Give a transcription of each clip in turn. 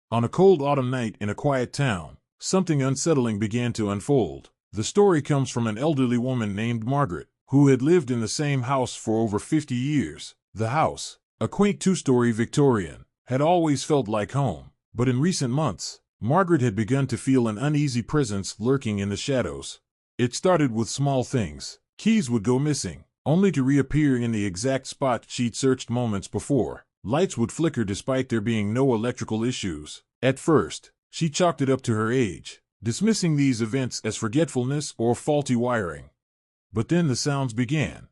On a cold autumn night in a quiet town, something unsettling began to unfold. The story comes from an elderly woman named Margaret, who had lived in the same house for over 50 years. The house, a quaint two-story Victorian, had always felt like home, but in recent months, Margaret had begun to feel an uneasy presence lurking in the shadows. It started with small things. Keys would go missing, only to reappear in the exact spot she'd searched moments before. Lights would flicker despite there being no electrical issues. At first, she chalked it up to her age, dismissing these events as forgetfulness or faulty wiring. But then the sounds began.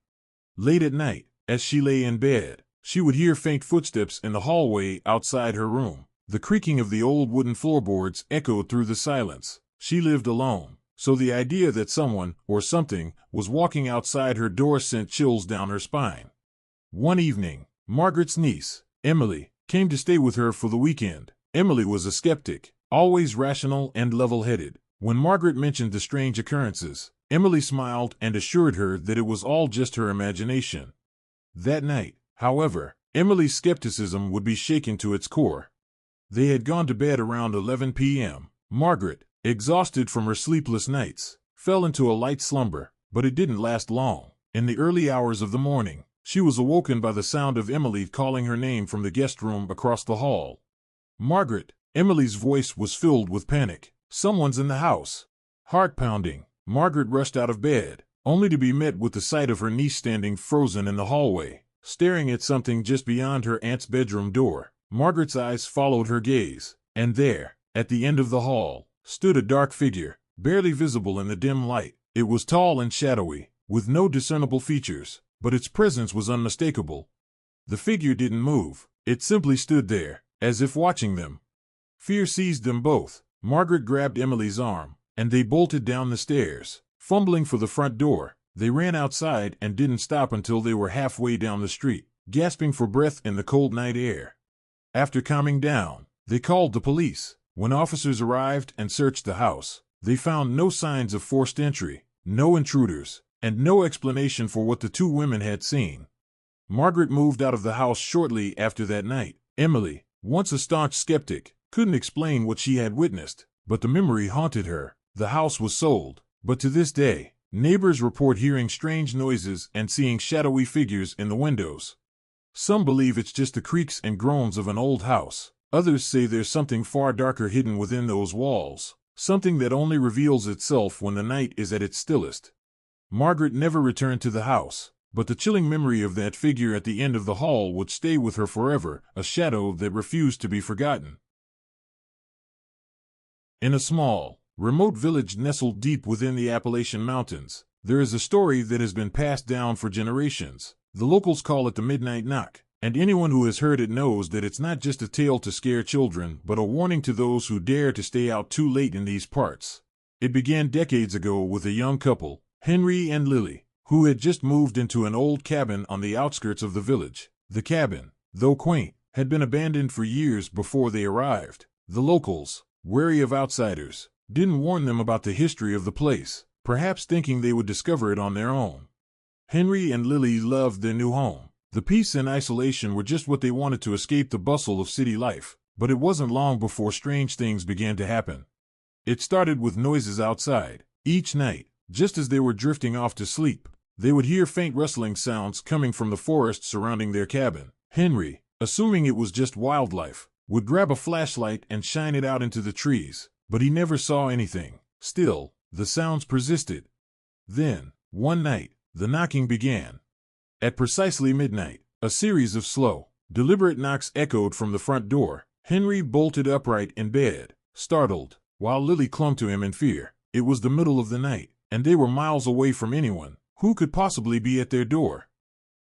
Late at night, as she lay in bed, she would hear faint footsteps in the hallway outside her room. The creaking of the old wooden floorboards echoed through the silence. She lived alone, so the idea that someone, or something, was walking outside her door sent chills down her spine. One evening, Margaret's niece, Emily, came to stay with her for the weekend. Emily was a skeptic, always rational and level-headed. When Margaret mentioned the strange occurrences, Emily smiled and assured her that it was all just her imagination. That night, however, Emily's skepticism would be shaken to its core. They had gone to bed around 11 p.m. Margaret, exhausted from her sleepless nights, fell into a light slumber, but it didn't last long. In the early hours of the morning, she was awoken by the sound of Emily calling her name from the guest room across the hall. "Margaret!" Emily's voice was filled with panic. "Someone's in the house!" Heart pounding, Margaret rushed out of bed, only to be met with the sight of her niece standing frozen in the hallway, staring at something just beyond her aunt's bedroom door. Margaret's eyes followed her gaze, and there, at the end of the hall, stood a dark figure, barely visible in the dim light. It was tall and shadowy, with no discernible features, but its presence was unmistakable. The figure didn't move, it simply stood there, as if watching them. Fear seized them both. Margaret grabbed Emily's arm, and they bolted down the stairs. Fumbling for the front door, they ran outside and didn't stop until they were halfway down the street, gasping for breath in the cold night air. After calming down, they called the police. When officers arrived and searched the house, they found no signs of forced entry, no intruders, and no explanation for what the two women had seen. Margaret moved out of the house shortly after that night. Emily, once a staunch skeptic, couldn't explain what she had witnessed, but the memory haunted her. The house was sold, but to this day, neighbors report hearing strange noises and seeing shadowy figures in the windows. Some believe it's just the creaks and groans of an old house. Others say there's something far darker hidden within those walls, something that only reveals itself when the night is at its stillest. Margaret never returned to the house, but the chilling memory of that figure at the end of the hall would stay with her forever, a shadow that refused to be forgotten. In a small, remote village nestled deep within the Appalachian Mountains, there is a story that has been passed down for generations. The locals call it the Midnight Knock, and anyone who has heard it knows that it's not just a tale to scare children, but a warning to those who dare to stay out too late in these parts. It began decades ago with a young couple, Henry and Lily, who had just moved into an old cabin on the outskirts of the village. The cabin, though quaint, had been abandoned for years before they arrived. The locals, wary of outsiders, didn't warn them about the history of the place, perhaps thinking they would discover it on their own. Henry and Lily loved their new home. The peace and isolation were just what they wanted to escape the bustle of city life, but it wasn't long before strange things began to happen. It started with noises outside. Each night, just as they were drifting off to sleep, they would hear faint rustling sounds coming from the forest surrounding their cabin. Henry, assuming it was just wildlife, would grab a flashlight and shine it out into the trees, but he never saw anything. Still, the sounds persisted. Then, one night, the knocking began. At precisely midnight, a series of slow, deliberate knocks echoed from the front door. Henry bolted upright in bed, startled, while Lily clung to him in fear. It was the middle of the night, and they were miles away from anyone. Who could possibly be at their door?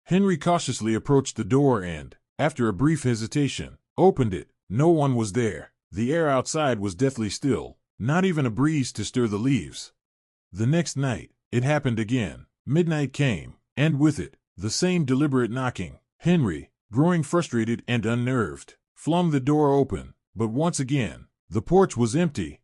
Henry cautiously approached the door and, after a brief hesitation, opened it. No one was there. The air outside was deathly still, not even a breeze to stir the leaves. The next night, it happened again. Midnight came, and with it, the same deliberate knocking. Henry, growing frustrated and unnerved, flung the door open, but once again, the porch was empty.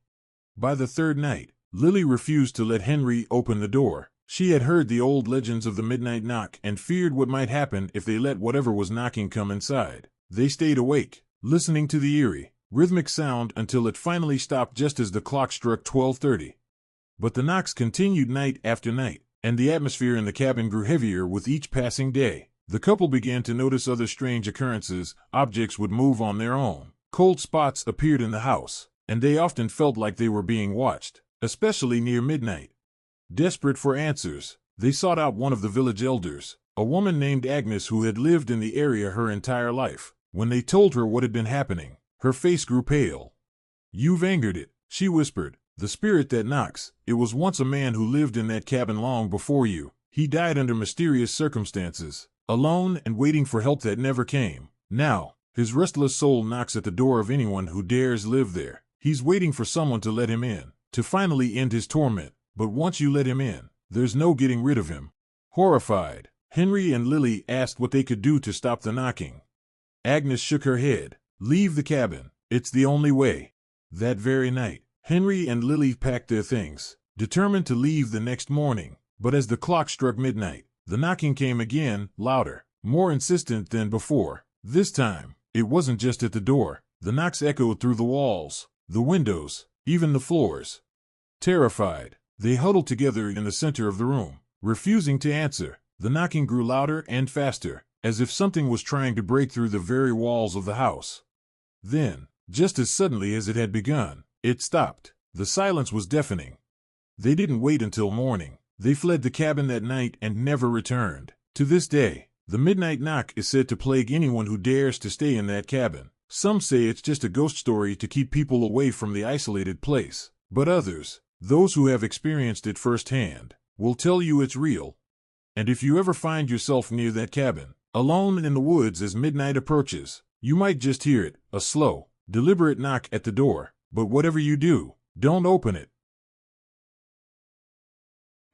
By the third night, Lily refused to let Henry open the door. She had heard the old legends of the midnight knock and feared what might happen if they let whatever was knocking come inside. They stayed awake, listening to the eerie, rhythmic sound until it finally stopped just as the clock struck 12:30. But the knocks continued night after night, and the atmosphere in the cabin grew heavier with each passing day. The couple began to notice other strange occurrences. Objects would move on their own. Cold spots appeared in the house, and they often felt like they were being watched, especially near midnight. Desperate for answers, they sought out one of the village elders, a woman named Agnes who had lived in the area her entire life. When they told her what had been happening, her face grew pale. "You've angered it," she whispered. "The spirit that knocks. It was once a man who lived in that cabin long before you. He died under mysterious circumstances, alone and waiting for help that never came. Now, his restless soul knocks at the door of anyone who dares live there. He's waiting for someone to let him in, to finally end his torment. But once you let him in, there's no getting rid of him." Horrified, Henry and Lily asked what they could do to stop the knocking. Agnes shook her head. "Leave the cabin. It's the only way." That very night, Henry and Lily packed their things, determined to leave the next morning. But as the clock struck midnight, the knocking came again, louder, more insistent than before. This time, it wasn't just at the door. The knocks echoed through the walls, the windows, even the floors. Terrified, they huddled together in the center of the room, refusing to answer. The knocking grew louder and faster, as if something was trying to break through the very walls of the house. Then, just as suddenly as it had begun, it stopped. The silence was deafening. They didn't wait until morning. They fled the cabin that night and never returned. To this day, the midnight knock is said to plague anyone who dares to stay in that cabin. Some say it's just a ghost story to keep people away from the isolated place. But others, those who have experienced it firsthand, will tell you it's real. And if you ever find yourself near that cabin, alone in the woods as midnight approaches, you might just hear it, a slow, deliberate knock at the door. But whatever you do, don't open it.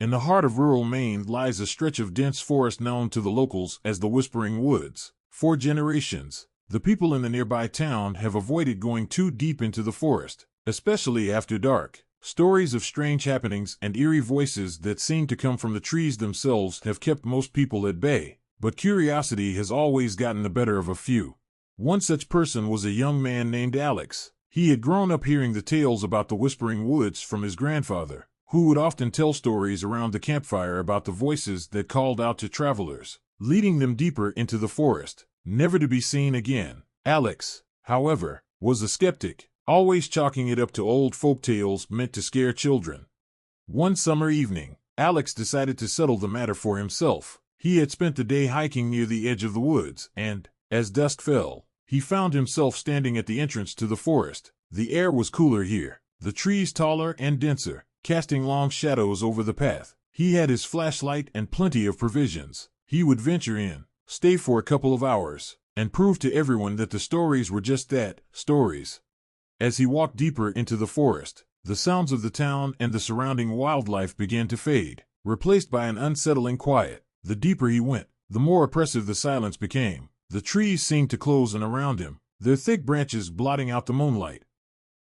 In the heart of rural Maine lies a stretch of dense forest known to the locals as the Whispering Woods. For generations, the people in the nearby town have avoided going too deep into the forest, especially after dark. Stories of strange happenings and eerie voices that seem to come from the trees themselves have kept most people at bay, but curiosity has always gotten the better of a few. One such person was a young man named Alex. He had grown up hearing the tales about the Whispering Woods from his grandfather, who would often tell stories around the campfire about the voices that called out to travelers, leading them deeper into the forest, never to be seen again. Alex, however, was a skeptic, always chalking it up to old folk tales meant to scare children. One summer evening, Alex decided to settle the matter for himself. He had spent the day hiking near the edge of the woods, and, as dusk fell, he found himself standing at the entrance to the forest. The air was cooler here, the trees taller and denser, casting long shadows over the path. He had his flashlight and plenty of provisions. He would venture in, stay for a couple of hours, and prove to everyone that the stories were just that, stories. As he walked deeper into the forest, the sounds of the town and the surrounding wildlife began to fade, replaced by an unsettling quiet. The deeper he went, the more oppressive the silence became. The trees seemed to close in around him, their thick branches blotting out the moonlight.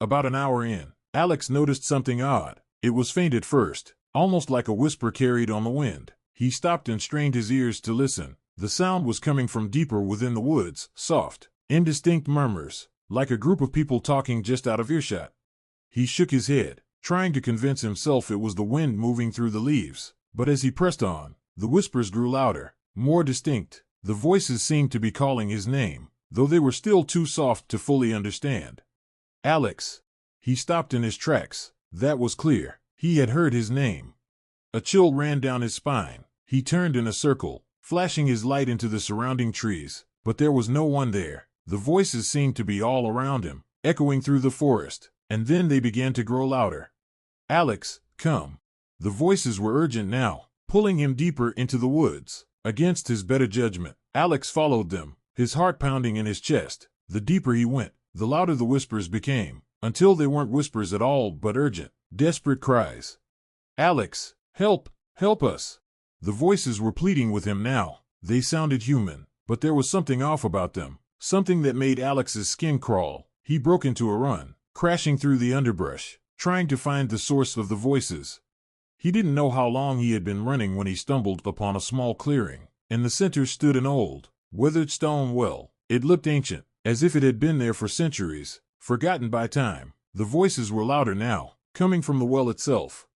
About an hour in, Alex noticed something odd. It was faint at first, almost like a whisper carried on the wind. He stopped and strained his ears to listen. The sound was coming from deeper within the woods, soft, indistinct murmurs, like a group of people talking just out of earshot. He shook his head, trying to convince himself it was the wind moving through the leaves. But as he pressed on, the whispers grew louder, more distinct. The voices seemed to be calling his name, though they were still too soft to fully understand. Alex. He stopped in his tracks. That was clear. He had heard his name. A chill ran down his spine. He turned in a circle, flashing his light into the surrounding trees, but there was no one there. The voices seemed to be all around him, echoing through the forest, and then they began to grow louder. "Alex, come." The voices were urgent now, pulling him deeper into the woods. Against his better judgment, Alex followed them, his heart pounding in his chest. The deeper he went, the louder the whispers became, until they weren't whispers at all but urgent, desperate cries. "Alex, help, help us." The voices were pleading with him now. They sounded human, but there was something off about them, something that made Alex's skin crawl. He broke into a run, crashing through the underbrush, trying to find the source of the voices. He didn't know how long he had been running when he stumbled upon a small clearing. In the center stood an old, weathered stone well. It looked ancient, as if it had been there for centuries. forgotten by time. The voices were louder now, coming from the well itself.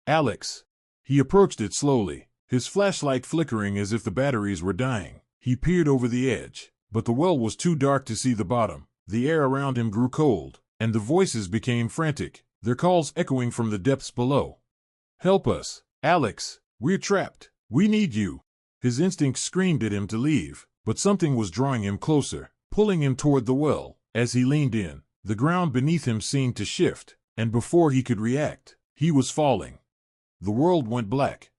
Alex. He approached it slowly, his flashlight flickering as if the batteries were dying. He peered over the edge, but the well was too dark to see the bottom. The air around him grew cold, and the voices became frantic, their calls echoing from the depths below. "Help us, Alex! We're trapped! We need you!" His instincts screamed at him to leave, but something was drawing him closer, pulling him toward the well. As he leaned in, the ground beneath him seemed to shift, and before he could react, he was falling. The world went black.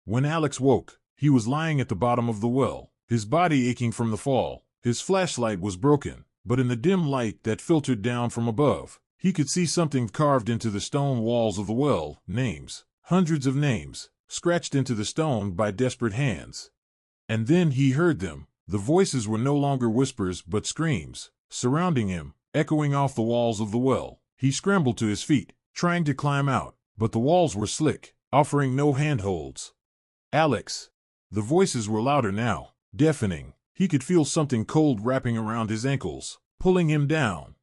When Alex woke, he was lying at the bottom of the well, his body aching from the fall. His flashlight was broken, but in the dim light that filtered down from above, he could see something carved into the stone walls of the well. Names, hundreds of names, scratched into the stone by desperate hands. And then he heard them. The voices were no longer whispers but screams, surrounding him, echoing off the walls of the well. He scrambled to his feet, trying to climb out, but the walls were slick, offering no handholds. "Alex!" The voices were louder now, deafening. He could feel something cold wrapping around his ankles, pulling him down.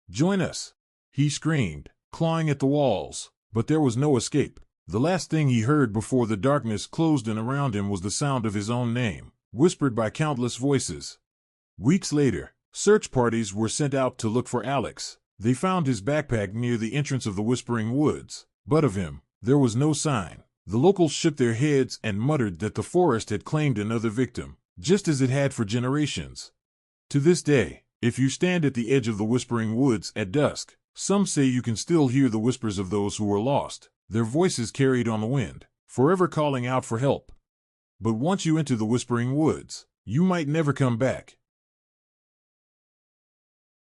"Join us!" he screamed, clawing at the walls, but there was no escape. The last thing he heard before the darkness closed in around him was the sound of his own name, whispered by countless voices. Weeks later, search parties were sent out to look for Alex. They found his backpack near the entrance of the Whispering Woods, but of him, there was no sign. The locals shook their heads and muttered that the forest had claimed another victim, just as it had for generations. To this day, if you stand at the edge of the Whispering Woods at dusk, some say you can still hear the whispers of those who were lost, their voices carried on the wind, forever calling out for help. But once you enter the Whispering Woods, you might never come back.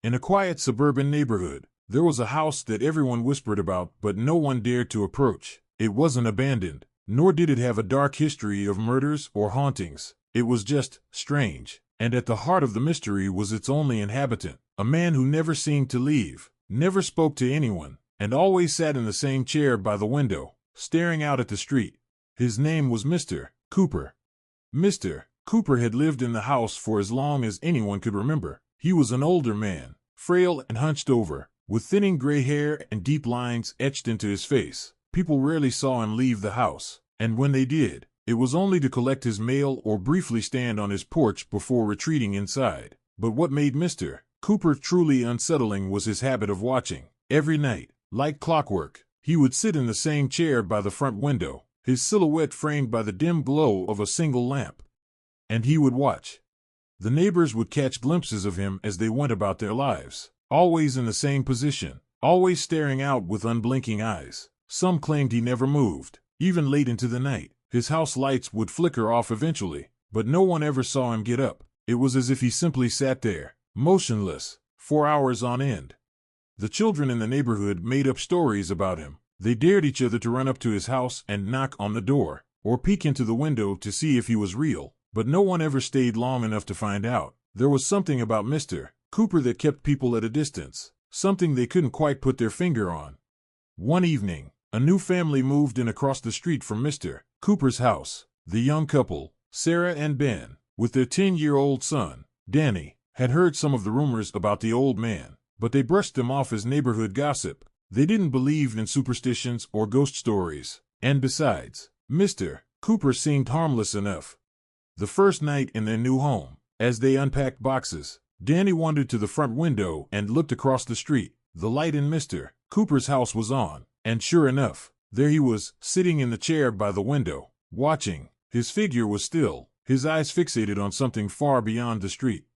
In a quiet suburban neighborhood, there was a house that everyone whispered about but no one dared to approach. It wasn't abandoned, nor did it have a dark history of murders or hauntings. It was just strange, and at the heart of the mystery was its only inhabitant, a man who never seemed to leave, never spoke to anyone, and always sat in the same chair by the window, staring out at the street. His name was Mr. Cooper. Mr. Cooper had lived in the house for as long as anyone could remember. He was an older man, frail and hunched over, with thinning gray hair and deep lines etched into his face. People rarely saw him leave the house, and when they did, it was only to collect his mail or briefly stand on his porch before retreating inside. But what made Mr. Cooper truly unsettling was his habit of watching. Every night, like clockwork, he would sit in the same chair by the front window, his silhouette framed by the dim glow of a single lamp. And he would watch. The neighbors would catch glimpses of him as they went about their lives, always in the same position, always staring out with unblinking eyes. Some claimed he never moved, even late into the night. His house lights would flicker off eventually, but no one ever saw him get up. It was as if he simply sat there, motionless, for hours on end. The children in the neighborhood made up stories about him. They dared each other to run up to his house and knock on the door, or peek into the window to see if he was real, but no one ever stayed long enough to find out. There was something about Mr. Cooper that kept people at a distance, something they couldn't quite put their finger on. One evening, a new family moved in across the street from Mr. Cooper's house. The young couple, Sarah and Ben, with their 10-year-old son, Danny, had heard some of the rumors about the old man, but they brushed them off as neighborhood gossip. They didn't believe in superstitions or ghost stories, and besides, Mr. Cooper seemed harmless enough. The first night in their new home, as they unpacked boxes, Danny wandered to the front window and looked across the street. The light in Mr. Cooper's house was on, and sure enough, there he was, sitting in the chair by the window, watching. His figure was still, his eyes fixated on something far beyond the street.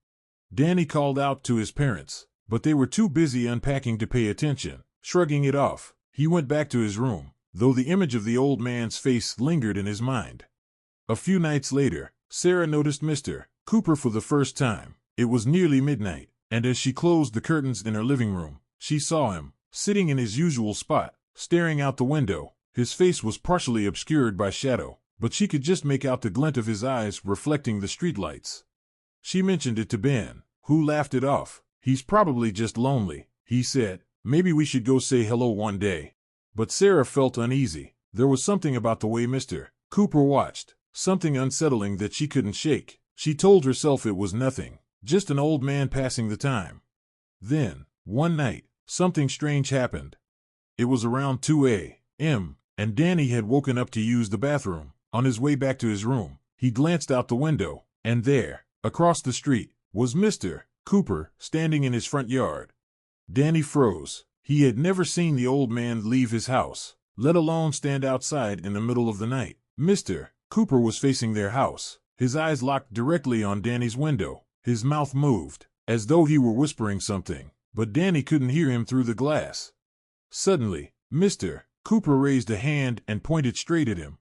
Danny called out to his parents, but they were too busy unpacking to pay attention. Shrugging it off, he went back to his room, though the image of the old man's face lingered in his mind. A few nights later, Sarah noticed Mr. Cooper for the first time. It was nearly midnight, and as she closed the curtains in her living room, she saw him, sitting in his usual spot, staring out the window. His face was partially obscured by shadow, but she could just make out the glint of his eyes reflecting the streetlights. She mentioned it to Ben, who laughed it off. "He's probably just lonely," he said. "Maybe we should go say hello one day." But Sarah felt uneasy. There was something about the way Mr. Cooper watched, something unsettling that she couldn't shake. She told herself it was nothing, just an old man passing the time. Then, one night, something strange happened. It was around 2 a.m., and Danny had woken up to use the bathroom. On his way back to his room, he glanced out the window, and there, across the street, was Mr. Cooper standing in his front yard. Danny froze. He had never seen the old man leave his house, let alone stand outside in the middle of the night. Mr. Cooper was facing their house, his eyes locked directly on Danny's window. His mouth moved, as though he were whispering something, but Danny couldn't hear him through the glass. Suddenly, Mr. Cooper raised a hand and pointed straight at him.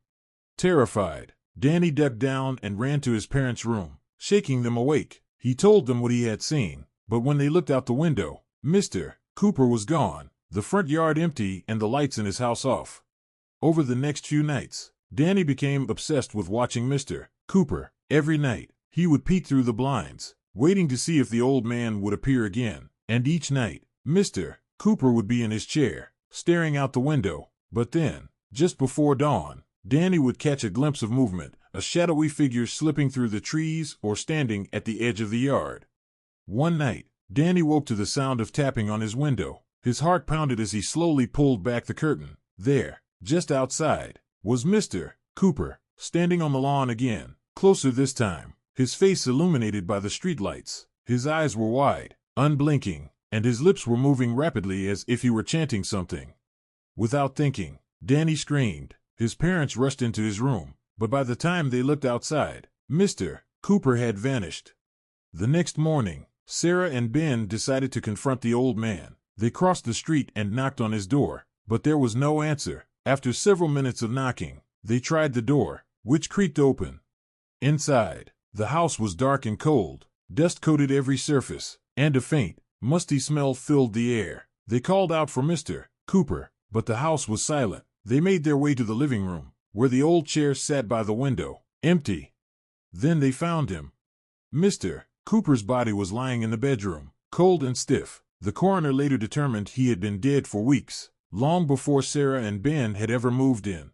Terrified, Danny ducked down and ran to his parents' room, shaking them awake. He told them what he had seen, but when they looked out the window, Mr. Cooper was gone, the front yard empty and the lights in his house off. Over the next few nights, Danny became obsessed with watching Mr. Cooper. Every night, he would peek through the blinds, waiting to see if the old man would appear again, and each night, Mr. Cooper would be in his chair, staring out the window. But then, just before dawn, Danny would catch a glimpse of movement, a shadowy figure slipping through the trees or standing at the edge of the yard. One night, Danny woke to the sound of tapping on his window. His heart pounded as he slowly pulled back the curtain. There, just outside, was Mr. Cooper, standing on the lawn again, closer this time, his face illuminated by the streetlights. His eyes were wide, unblinking, and his lips were moving rapidly as if he were chanting something. Without thinking, Danny screamed. His parents rushed into his room, but by the time they looked outside, Mr. Cooper had vanished. The next morning, Sarah and Ben decided to confront the old man. They crossed the street and knocked on his door, but there was no answer. After several minutes of knocking, they tried the door, which creaked open. Inside, the house was dark and cold. Dust coated every surface, and a faint, musty smell filled the air. They called out for Mr. Cooper, but the house was silent. They made their way to the living room, where the old chair sat by the window, empty. Then they found him. Mr. Cooper's body was lying in the bedroom, cold and stiff. The coroner later determined he had been dead for weeks, long before Sarah and Ben had ever moved in.